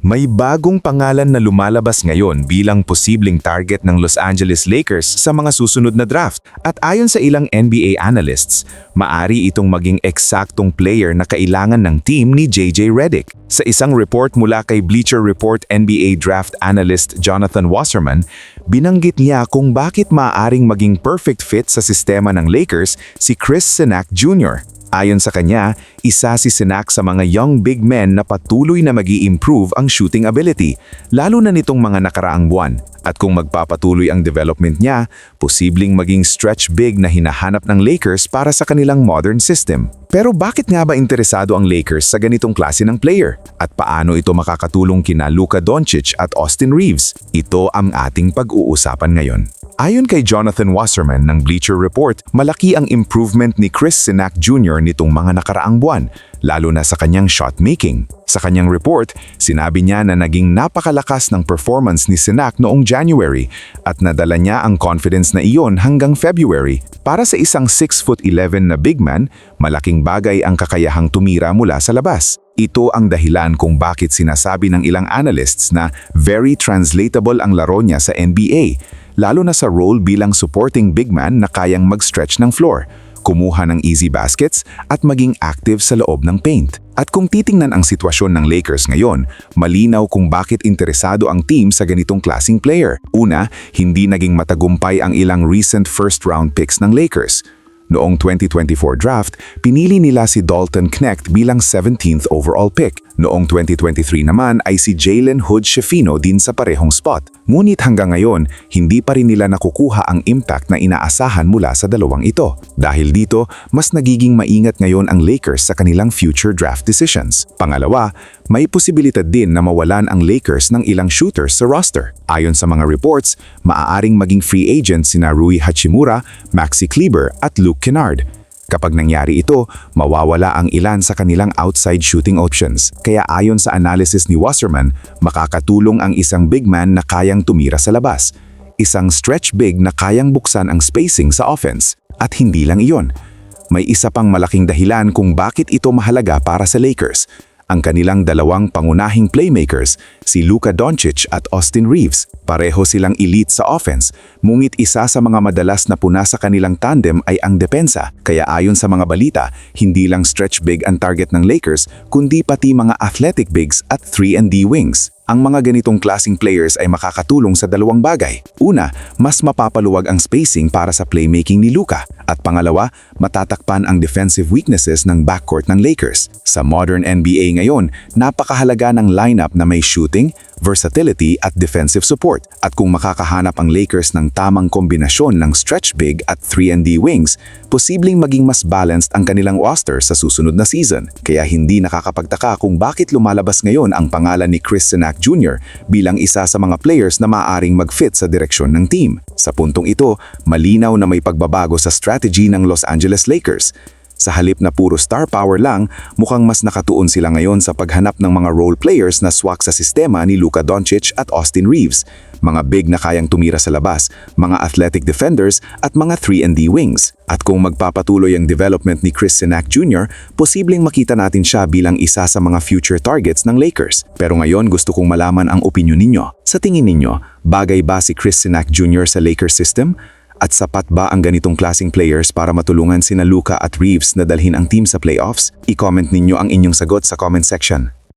May bagong pangalan na lumalabas ngayon bilang posibleng target ng Los Angeles Lakers sa mga susunod na draft. At ayon sa ilang NBA analysts, maari itong maging eksaktong player na kailangan ng team ni JJ Redick. Sa isang report mula kay Bleacher Report NBA draft analyst Jonathan Wasserman, binanggit niya kung bakit maaaring maging perfect fit sa sistema ng Lakers si Chris Sinac Jr. Ayon sa kanya, isa si Sinac sa mga young big men na patuloy na mag-i-improve ang shooting ability, lalo na nitong mga nakaraang buwan. At kung magpapatuloy ang development niya, posibleng maging stretch big na hinahanap ng Lakers para sa kanilang modern system. Pero bakit nga ba interesado ang Lakers sa ganitong klase ng player? At paano ito makakatulong kina Luka Doncic at Austin Reeves? Ito ang ating pag-uusapan ngayon. Ayon kay Jonathan Wasserman ng Bleacher Report, malaki ang improvement ni Chris Sinac Jr. nitong mga nakaraang buwan, lalo na sa kanyang shot making. Sa kanyang report, sinabi niya na naging napakalakas ng performance ni Sinac noong January at nadala niya ang confidence na iyon hanggang February. Para sa isang 6'11" na big man, malaking bagay ang kakayahang tumira mula sa labas. Ito ang dahilan kung bakit sinasabi ng ilang analysts na very translatable ang laro niya sa NBA, lalo na sa role bilang supporting big man na kayang mag-stretch ng floor, kumuha ng easy baskets at maging active sa loob ng paint. At kung titingnan ang sitwasyon ng Lakers ngayon, malinaw kung bakit interesado ang team sa ganitong klaseng player. Una, hindi naging matagumpay ang ilang recent first-round picks ng Lakers. Noong 2024 draft, pinili nila si Dalton Knecht bilang 17th overall pick. Noong 2023 naman ay si Jalen Hood-Schifino din sa parehong spot. Ngunit hanggang ngayon, hindi pa rin nila nakukuha ang impact na inaasahan mula sa dalawang ito. Dahil dito, mas nagiging maingat ngayon ang Lakers sa kanilang future draft decisions. Pangalawa, may posibilidad din na mawalan ang Lakers ng ilang shooters sa roster. Ayon sa mga reports, maaaring maging free agents sina Rui Hachimura, Maxi Kleber at Luke Kennard. Kapag nangyari ito, mawawala ang ilan sa kanilang outside shooting options. Kaya ayon sa analysis ni Wasserman, makakatulong ang isang big man na kayang tumira sa labas. Isang stretch big na kayang buksan ang spacing sa offense. At hindi lang iyon. May isa pang malaking dahilan kung bakit ito mahalaga para sa Lakers. Ang kanilang dalawang pangunahing playmakers, si Luka Doncic at Austin Reeves. Pareho silang elite sa offense, ngunit isa sa mga madalas na puna sa kanilang tandem ay ang depensa. Kaya ayon sa mga balita, hindi lang stretch big ang target ng Lakers, kundi pati mga athletic bigs at 3-and-D wings. Ang mga ganitong klaseng players ay makakatulong sa dalawang bagay. Una, mas mapapaluwag ang spacing para sa playmaking ni Luka. At pangalawa, matatakpan ang defensive weaknesses ng backcourt ng Lakers. Sa modern NBA ngayon, napakahalaga ng lineup na may shooting, versatility at defensive support. At kung makakahanap ang Lakers ng tamang kombinasyon ng stretch big at 3-and-D wings, posibleng maging mas balanced ang kanilang roster sa susunod na season. Kaya hindi nakakapagtaka kung bakit lumalabas ngayon ang pangalan ni Chris Sinac Jr. bilang isa sa mga players na maaaring mag-fit sa direksyon ng team. Sa puntong ito, malinaw na may pagbabago sa strategy ng Los Angeles Lakers. Sa halip na puro star power lang, mukhang mas nakatuon sila ngayon sa paghanap ng mga role players na swak sa sistema ni Luka Doncic at Austin Reeves, mga big na kayang tumira sa labas, mga athletic defenders at mga 3-and-D wings. At kung magpapatuloy ang development ni Chris Sinac Jr., posibleng makita natin siya bilang isa sa mga future targets ng Lakers. Pero ngayon gusto kong malaman ang opinyon ninyo. Sa tingin ninyo, bagay ba si Chris Sinac Jr. sa Lakers system? At sapat ba ang ganitong klaseng players para matulungan sina Luka at Reeves na dalhin ang team sa playoffs? I-comment ninyo ang inyong sagot sa comment section.